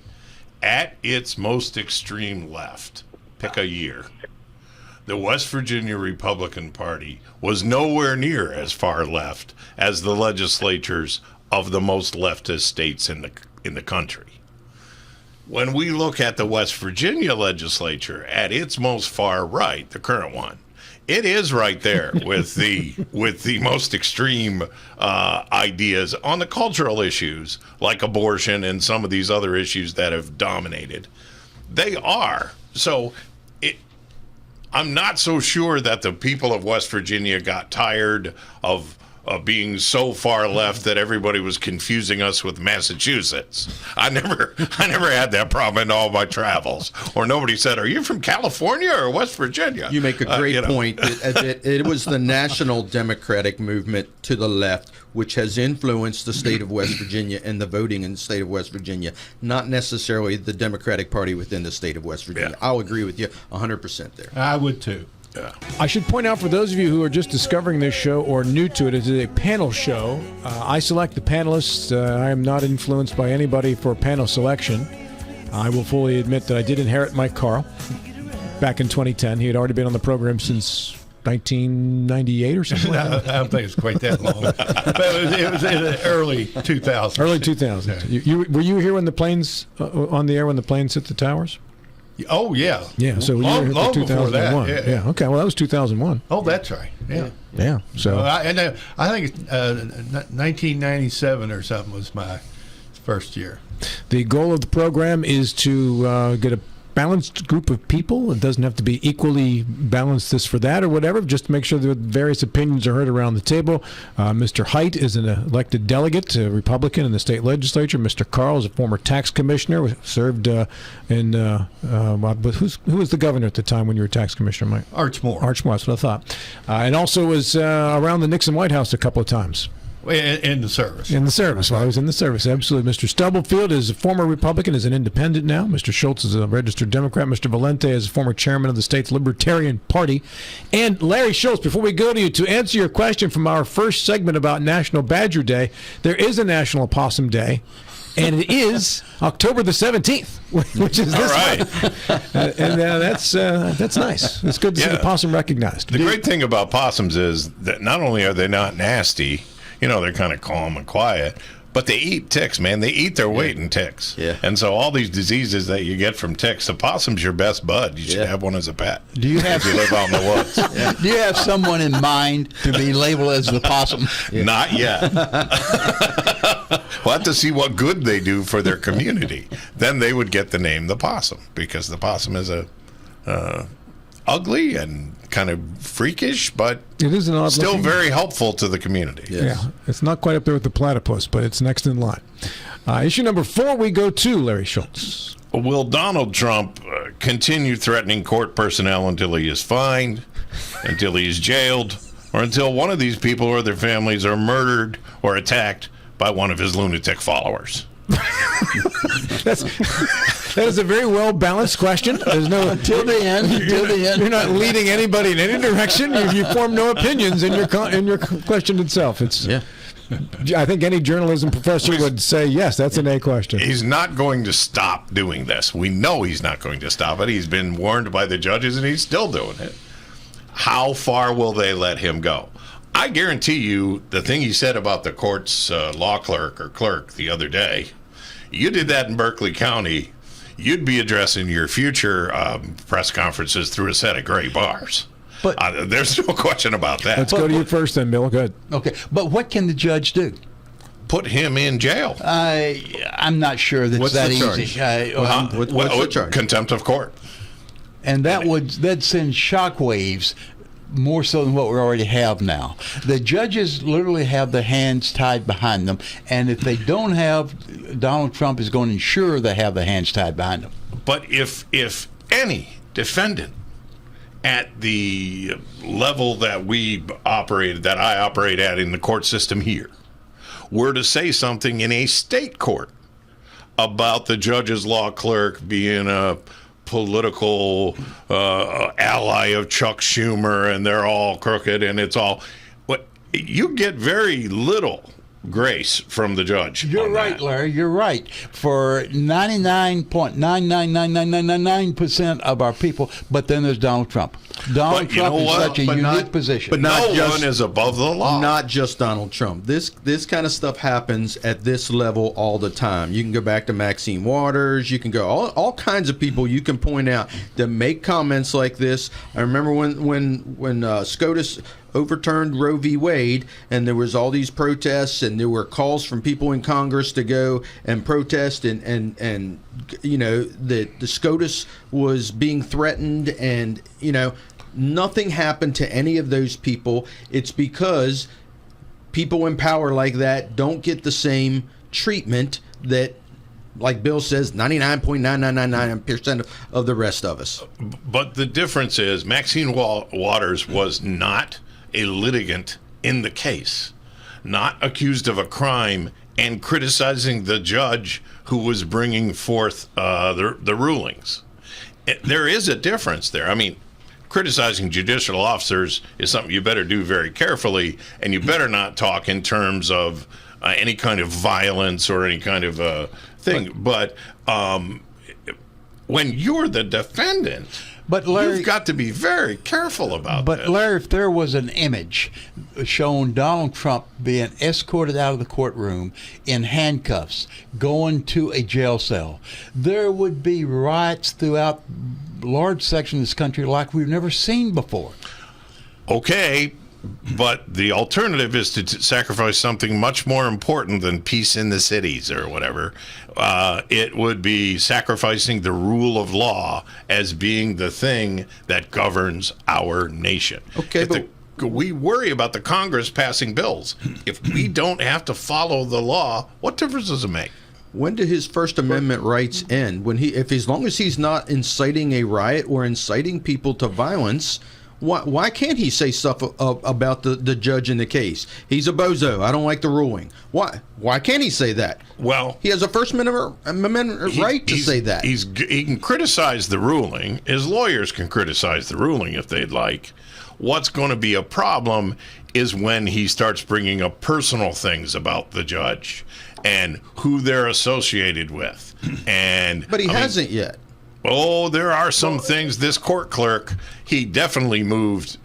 At its most extreme left, pick a year, the West Virginia Republican Party was nowhere near as far left as the legislatures of the most leftist states in the country. When we look at the West Virginia legislature at its most far right, the current one, it is right there with the most extreme ideas on the cultural issues like abortion and some of these other issues that have dominated. They are. So I'm not so sure that the people of West Virginia got tired of being so far left that everybody was confusing us with Massachusetts. I never had that problem in all my travels. Or nobody said, "Are you from California or West Virginia?" You make a great point. It was the national Democratic movement to the left which has influenced the state of West Virginia and the voting in the state of West Virginia, not necessarily the Democratic Party within the state of West Virginia. Yeah. I'll agree with you 100% there. I would too. Yeah. I should point out for those of you who are just discovering this show or new to it, it is a panel show. I select the panelists. I am not influenced by anybody for panel selection. I will fully admit that I did inherit Mike Carl back in 2010. He had already been on the program since 1998 or something. I don't think it's quite that long, but it was in the early 2000s. Early 2000s. Yeah. Were you here when the planes on the air when the planes hit the towers? Oh yeah, Yeah. So long, you were long here before 2001. that. Yeah. Okay. Well, that was 2001. Oh, that's right. Yeah. Yeah. So I think 1997 or something was my first year. the goal of the program is to get a balanced group of people. It doesn't have to be equally balanced, this for that or whatever, just to make sure that various opinions are heard around the table. Mr. Haidt is an elected delegate, a Republican in the state legislature. Mr. Carl is a former tax commissioner, served who was the governor at the time when you were tax commissioner, Mike? Archmore. Archmore, that's what I thought. And also was around the Nixon White House a couple of times. In the service. In the service. Well, I was in the service. Absolutely. Mr. Stubblefield is a former Republican, is an independent now. Mr. Schultz is a registered Democrat. Mr. Valente is a former chairman of the state's Libertarian Party. And Larry Schultz, before we go to you, to answer your question from our first segment about National Badger Day, there is a National Opossum Day. And it is October the 17th, which is this month. And that's nice. It's good to see the possum recognized. The great thing about possums is that not only are they not nasty, they're kind of calm and quiet, but they eat ticks, man. They eat their weight in ticks. Yeah. And so all these diseases that you get from ticks, the possum's your best bud. You should have one as a pet. Do you have if you live out in the woods? Do you have someone in mind to be labeled as the possum? Not yet. We'll have to see what good they do for their community. Then they would get the name the possum, because the possum is a ugly and kind of freakish, but it is an odd still looking. Very helpful to the community. Yeah, it's not quite up there with the platypus, but it's next in line. Issue number 4, we go to Larry Schultz. Will Donald Trump continue threatening court personnel until he is fined, until he is jailed, or until one of these people or their families are murdered or attacked by one of his lunatic followers? That is a very well balanced question. There's no Until the end. You're not leading anybody in any direction. You form no opinions in your question itself. I think any journalism professor would say yes. That's an A question. He's not going to stop doing this. We know he's not going to stop it. He's been warned by the judges, and he's still doing it. How far will they let him go? I guarantee you the thing he said about the court's law clerk the other day, you did that in Berkeley County, you'd be addressing your future press conferences through a set of gray bars. But there's no question about that. Let's go to you first then, Bill. Go ahead. Okay, but what can the judge do? Put him in jail. I'm not sure that's What's that the charge? easy. What's the charge? Contempt of court. And that'd send shockwaves more so than what we already have now. The judges literally have their hands tied behind them, and if they don't have, Donald Trump is going to ensure they have their hands tied behind them. But if any defendant at the level that I operate at in the court system here, were to say something in a state court about the judge's law clerk being a political ally of Chuck Schumer and they're all crooked and it's all, you get very little grace from the judge. You're right, Larry. You're right. For 99.99999% of our people, but then there's Donald Trump. Donald Trump is such a unique position. But no one is above the law. Not just Donald Trump. This kind of stuff happens at this level all the time. You can go back to Maxine Waters. You can go all kinds of people you can point out that make comments like this. I remember when SCOTUS overturned Roe v. Wade, and there was all these protests, and there were calls from people in Congress to go and protest, and the SCOTUS was being threatened, and nothing happened to any of those people. It's because people in power like that don't get the same treatment that, like Bill says, 99.9999% of the rest of us. But the difference is Maxine Waters was not a litigant in the case, not accused of a crime, and criticizing the judge who was bringing forth the rulings. There is a difference there. I mean, criticizing judicial officers is something you better do very carefully, and you better not talk in terms of any kind of violence or any kind of thing. But when you're the defendant, but Larry, you've got to be very careful about that. But Larry, if there was an image showing Donald Trump being escorted out of the courtroom in handcuffs, going to a jail cell, there would be riots throughout large sections of this country like we've never seen before. Okay, but the alternative is to sacrifice something much more important than peace in the cities or whatever. It would be sacrificing the rule of law as being the thing that governs our nation. Okay, we worry about the Congress passing bills. If we don't have to follow the law, what difference does it make? When do his First Amendment rights end? As long as he's not inciting a riot or inciting people to violence, Why can't he say stuff about the judge in the case? He's a bozo. I don't like the ruling. Why can't he say that? Well, he has a First Amendment right to say that. He can criticize the ruling. His lawyers can criticize the ruling if they'd like. What's going to be a problem is when he starts bringing up personal things about the judge and who they're associated with. But he hasn't yet. Oh, there are some things. This court clerk, he definitely moved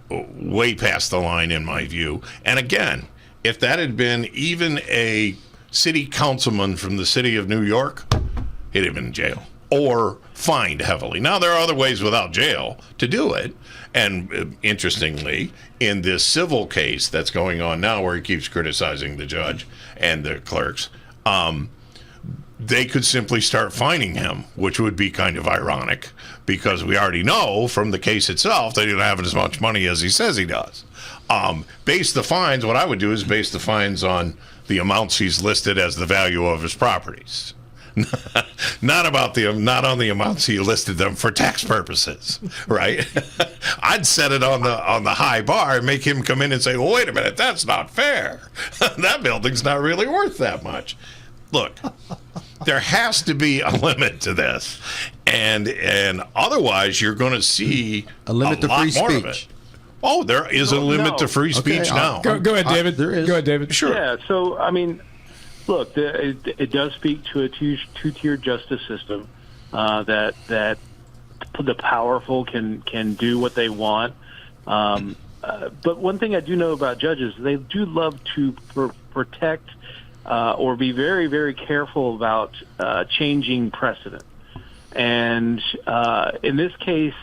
way past the line, in my view. And again, if that had been even a city councilman from the city of New York, he'd have been in jail or fined heavily. Now, there are other ways without jail to do it. And interestingly, in this civil case that's going on now where he keeps criticizing the judge and the clerks, they could simply start fining him, which would be kind of ironic because we already know from the case itself that he doesn't have as much money as he says he does. Base the fines, what I would do is base the fines on the amounts he's listed as the value of his properties. not on the amounts he listed them for tax purposes, right? I'd set it on the high bar and make him come in and say, well, wait a minute, that's not fair. That building's not really worth that much. Look, there has to be a limit to this, and otherwise you're going to see a limit to free speech. Oh, there is a limit to free speech now. Go ahead, David. There is. Go ahead, David. Sure. Yeah. So I mean, look, it does speak to a two-tier justice system that the powerful can do what they want. But one thing I do know about judges, they do love to protect or be very, very careful about changing precedent. And in this case,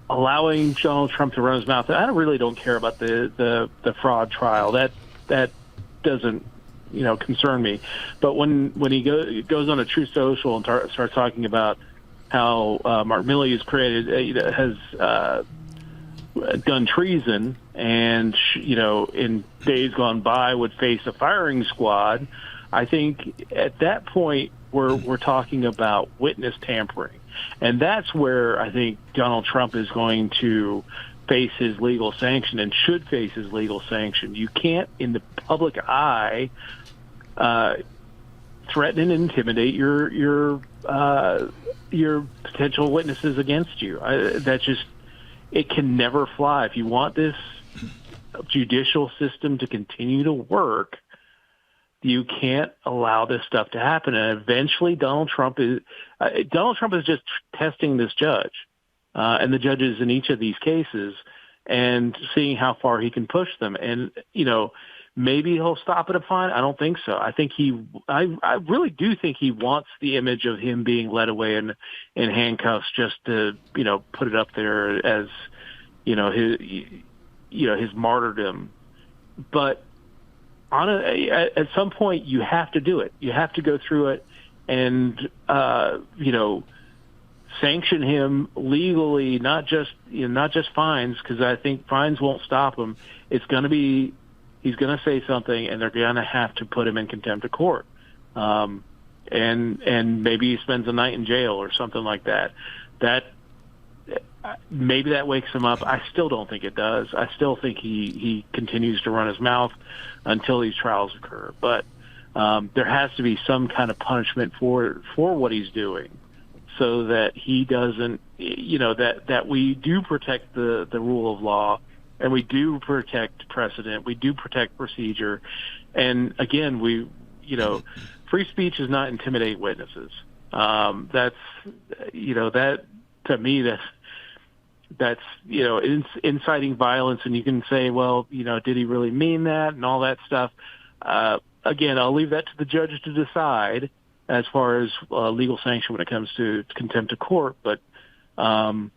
allowing Donald Trump to run his mouth, I really don't care about the fraud trial. That doesn't concern me. But when he goes on a True Social and starts talking about how Mark Milley has done treason and in days gone by would face a firing squad, I think at that point we're talking about witness tampering, and that's where I think Donald Trump is going to face his legal sanction and should face his legal sanction. You can't, in the public eye, threaten and intimidate your potential witnesses against you. It can never fly. If you want this judicial system to continue to work, you can't allow this stuff to happen. And eventually, Donald Trump is just testing this judge and the judges in each of these cases, and seeing how far he can push them. And maybe he'll stop at a fine. I don't think so. I really do think he wants the image of him being led away in handcuffs just to, put it up there as, his martyrdom. But at some point you have to do it. You have to go through it and, sanction him legally, not just fines, because I think fines won't stop him. It's going to be, he's going to say something, and they're going to have to put him in contempt of court. And maybe he spends a night in jail or something like that. Maybe that wakes him up. I still don't think it does. I still think he continues to run his mouth until these trials occur. But there has to be some kind of punishment for what he's doing, so that he doesn't, that we do protect the rule of law, and we do protect precedent, we do protect procedure. And again, free speech is not intimidate witnesses. That to me, that's inciting violence, and you can say, well, did he really mean that, and all that stuff. Again, I'll leave that to the judge to decide as far as legal sanction when it comes to contempt of court. But it's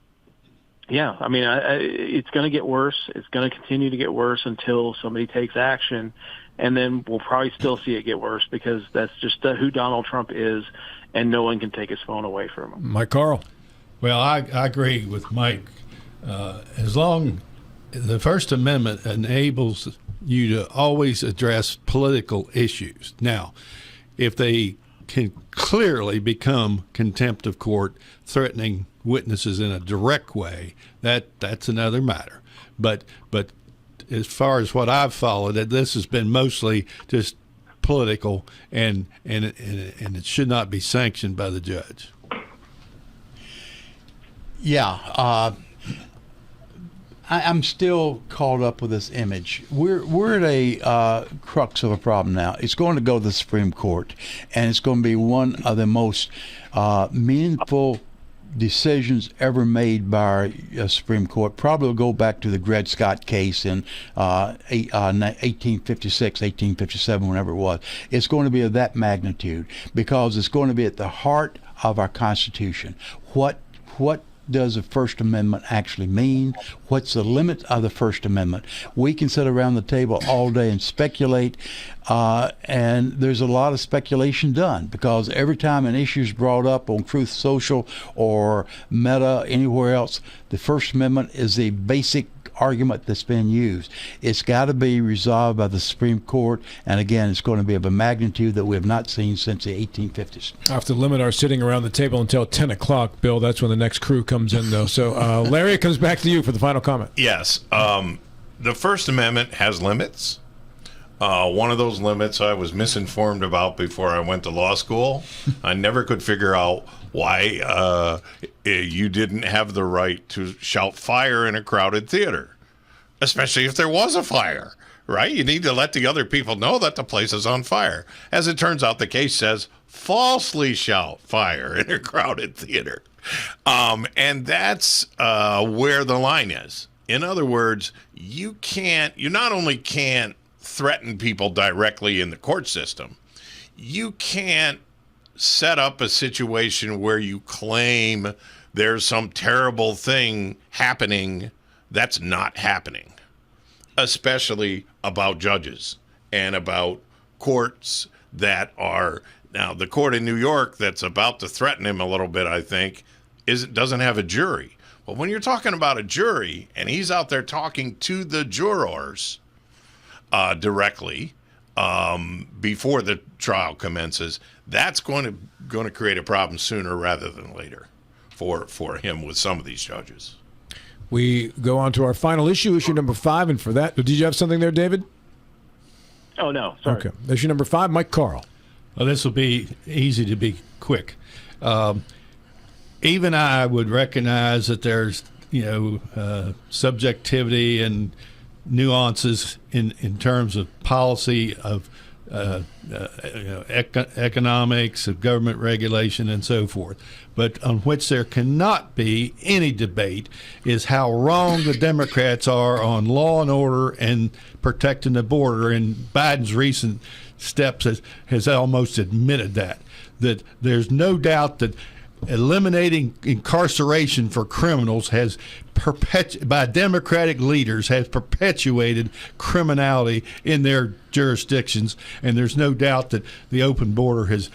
going to get worse. It's going to continue to get worse until somebody takes action, and then we'll probably still see it get worse, because that's just who Donald Trump is, and no one can take his phone away from him. Mike Carl. Well, I agree with Mike. As long the First Amendment enables you to always address political issues. Now, if they can clearly become contempt of court, threatening witnesses in a direct way, that's another matter. But as far as what I've followed, that this has been mostly just political, and it should not be sanctioned by the judge. Yeah, I'm still caught up with this image. We're at a crux of a problem now. It's going to go to the Supreme Court, and it's going to be one of the most meaningful decisions ever made by our Supreme Court. Probably will go back to the Dred Scott case in 1856, 1857, whenever it was. It's going to be of that magnitude because it's going to be at the heart of our Constitution. What does the First Amendment actually mean? What's the limit of the First Amendment? We can sit around the table all day and speculate, and there's a lot of speculation done because every time an issue is brought up on Truth Social or Meta, anywhere else, the First Amendment is the basic argument that's been used. It's got to be resolved by the Supreme Court, and again, it's going to be of a magnitude that we have not seen since the 1850s. I have to limit our sitting around the table until 10 o'clock, Bill. That's when the next crew comes in, though. So, Larry, it comes back to you for the final comment. Yes. The First Amendment has limits. One of those limits I was misinformed about before I went to law school. I never could figure out why you didn't have the right to shout fire in a crowded theater, especially if there was a fire, right? You need to let the other people know that the place is on fire. As it turns out, the case says falsely shout fire in a crowded theater. And that's where the line is. In other words, you not only can't threaten people directly in the court system, you can't set up a situation where you claim there's some terrible thing happening that's not happening, especially about judges and about courts that are now the court in New York that's about to threaten him a little bit, I think, doesn't have a jury. But when you're talking about a jury and he's out there talking to the jurors directly before the trial commences, that's going to create a problem sooner rather than later for him with some of these judges. We go on to our final issue number 5, and for that, did you have something there, David? Oh, no, sorry. Okay. Issue number 5, Mike Carl. Well, this will be easy to be quick. Even I would recognize that there's, subjectivity and nuances in terms of policy of economics, of government regulation, and so forth. But on which there cannot be any debate is how wrong the Democrats are on law and order and protecting the border. And Biden's recent steps has almost admitted that there's no doubt that eliminating incarceration for criminals has by Democratic leaders has perpetuated criminality in their jurisdictions, and there's no doubt that the open border has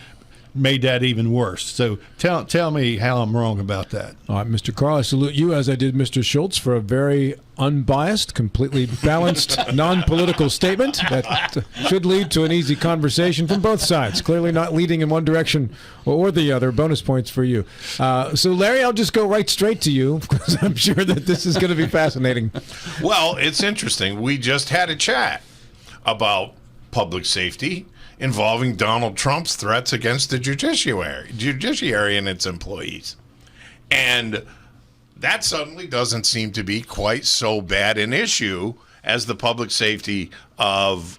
made that even worse. So tell me how I'm wrong about that. All right, Mr. Carl, I salute you, as I did Mr. Schultz, for a very unbiased, completely balanced, non-political statement that should lead to an easy conversation from both sides. Clearly not leading in one direction or the other. Bonus points for you. So, Larry, I'll just go right straight to you because I'm sure that this is going to be fascinating. Well, it's interesting. We just had a chat about public safety involving Donald Trump's threats against the judiciary and its employees. And that suddenly doesn't seem to be quite so bad an issue as the public safety of,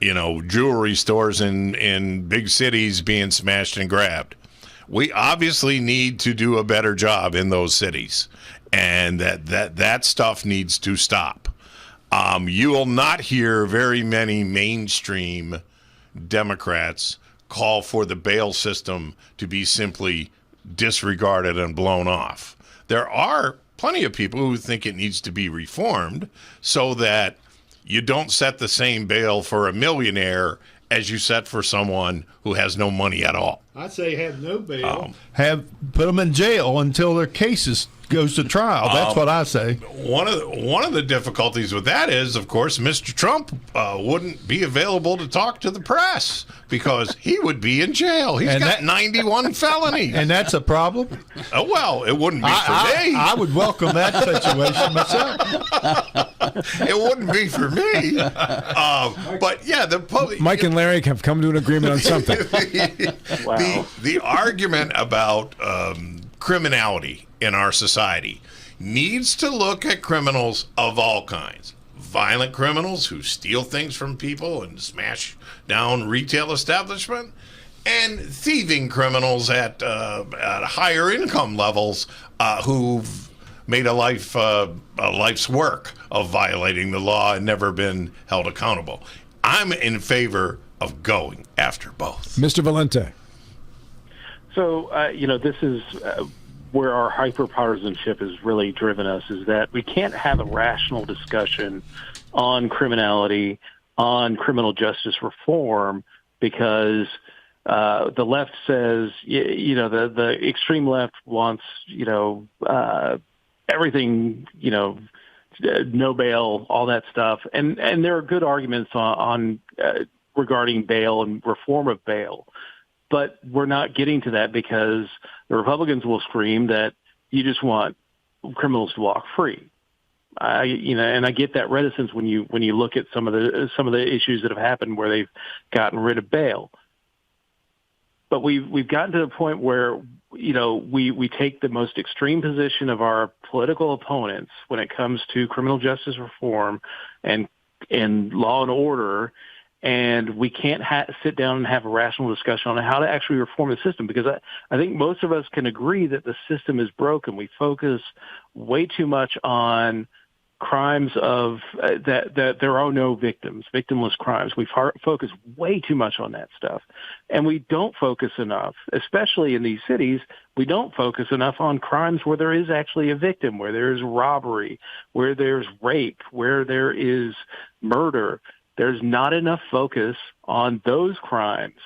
jewelry stores in big cities being smashed and grabbed. We obviously need to do a better job in those cities, and that stuff needs to stop. You will not hear very many mainstream Democrats call for the bail system to be simply disregarded and blown off. There are plenty of people who think it needs to be reformed so that you don't set the same bail for a millionaire as you set for someone who has no money at all. I say have no bail. Put them in jail until their cases goes to trial. That's what I say. One of the difficulties with that is, of course, Mr. Trump wouldn't be available to talk to the press because he would be in jail. He's got 91 felonies. And that's a problem? Oh, well, it wouldn't be for me. I would welcome that situation myself. It wouldn't be for me. But, yeah, Mike and Larry have come to an agreement on something. Wow. The argument about criminality in our society needs to look at criminals of all kinds. Violent criminals who steal things from people and smash down retail establishment, and thieving criminals at higher income levels who've made a life's work of violating the law and never been held accountable. I'm in favor of going after both. Mr. Valente. So, this is where our hyper-partisanship has really driven us, is that we can't have a rational discussion on criminality, on criminal justice reform, because the left says, the extreme left wants, everything, no bail, all that stuff. And there are good arguments on regarding bail and reform of bail. But we're not getting to that because the Republicans will scream that you just want criminals to walk free. And I get that reticence when you look at some of the issues that have happened where they've gotten rid of bail. But we've gotten to the point where we take the most extreme position of our political opponents when it comes to criminal justice reform and law and order. And we can't sit down and have a rational discussion on how to actually reform the system, because I think most of us can agree that the system is broken. We focus way too much on crimes of that there are no victims, victimless crimes. We focus way too much on that stuff. And we don't focus enough, especially in these cities, we don't focus enough on crimes where there is actually a victim, where there is robbery, where there's rape, where there is murder. There's not enough focus on those crimes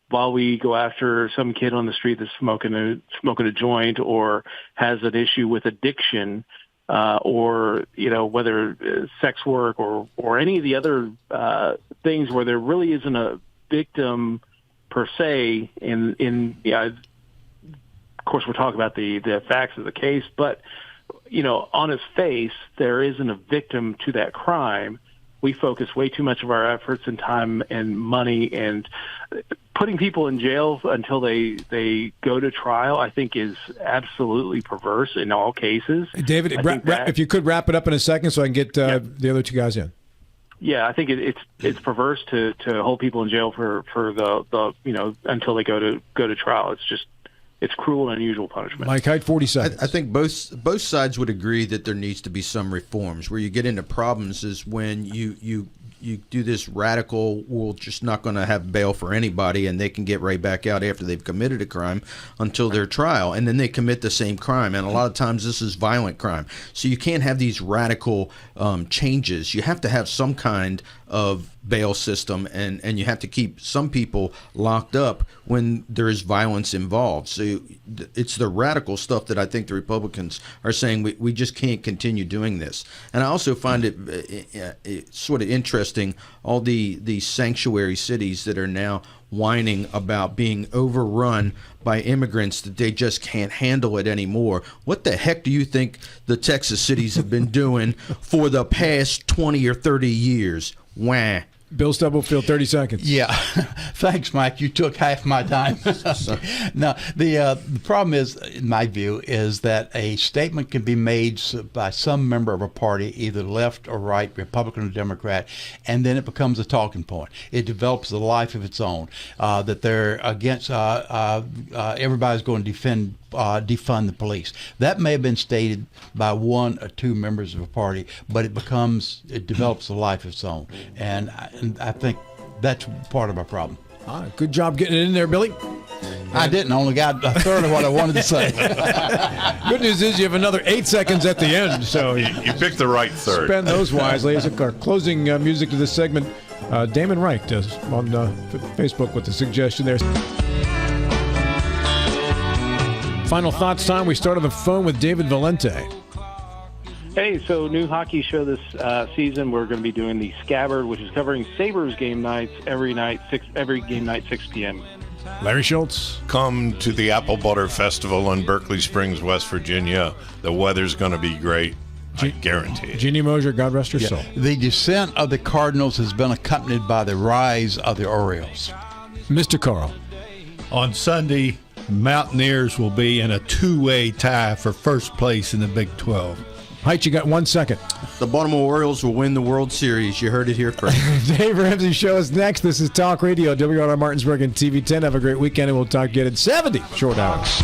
while we go after some kid on the street that's smoking a joint or has an issue with addiction, or whether sex work or any of the other things where there really isn't a victim per se. Of course, we're talking about the facts of the case, but on its face, there isn't a victim to that crime. We focus way too much of our efforts and time and money, and putting people in jail until they go to trial, I think, is absolutely perverse in all cases. David, if you could wrap it up in a second so I can get the other two guys in. Yeah, I think it's perverse to hold people in jail for the until they go to trial. It's cruel and unusual punishment. Mike Hyde, 40 seconds. I think both sides would agree that there needs to be some reforms. Where you get into problems is when you do this radical, we're just not going to have bail for anybody, and they can get right back out after they've committed a crime until their trial, and then they commit the same crime. And a lot of times this is violent crime. So you can't have these radical changes. You have to have some kind of bail system, and you have to keep some people locked up when there is violence involved. So it's the radical stuff that I think the Republicans are saying we just can't continue doing this. And I also find it sort of interesting, all the sanctuary cities that are now whining about being overrun by immigrants, that they just can't handle it anymore. What the heck do you think the Texas cities have been doing for the past 20 or 30 years? Wah. Bill Stubblefield, 30 seconds. Yeah. Thanks, Mike. You took half my time. No, the problem is, in my view, is that a statement can be made by some member of a party, either left or right, Republican or Democrat, and then it becomes a talking point. It develops a life of its own, that they're against, everybody's going to defund the police. That may have been stated by one or two members of a party, but it develops a life of its own. And I think that's part of our problem. All right, good job getting it in there, Billy. I didn't. I only got a third of what I wanted to say. Good news is you have another 8 seconds at the end, so You picked the right third. spend those wisely. As our closing music to this segment, Damon Wright does on Facebook with the suggestion there. Final thoughts time. We start on the phone with David Valente. Hey, so new hockey show this season. We're going to be doing the Scabbard, which is covering Sabres game nights every game night 6 p.m. Larry Schultz. Come to the Apple Butter Festival in Berkeley Springs, West Virginia. The weather's going to be great. I guarantee it. Jeannie Mosier, God rest her soul. The descent of the Cardinals has been accompanied by the rise of the Orioles. Mr. Carl. On Sunday, Mountaineers will be in a two-way tie for first place in the Big 12. Height, you got 1 second. The Baltimore Orioles will win the World Series. You heard it here first. Dave Ramsey Show is next. This is Talk Radio, WRR Martinsburg and TV 10. Have a great weekend, and we'll talk again at 70 short hours.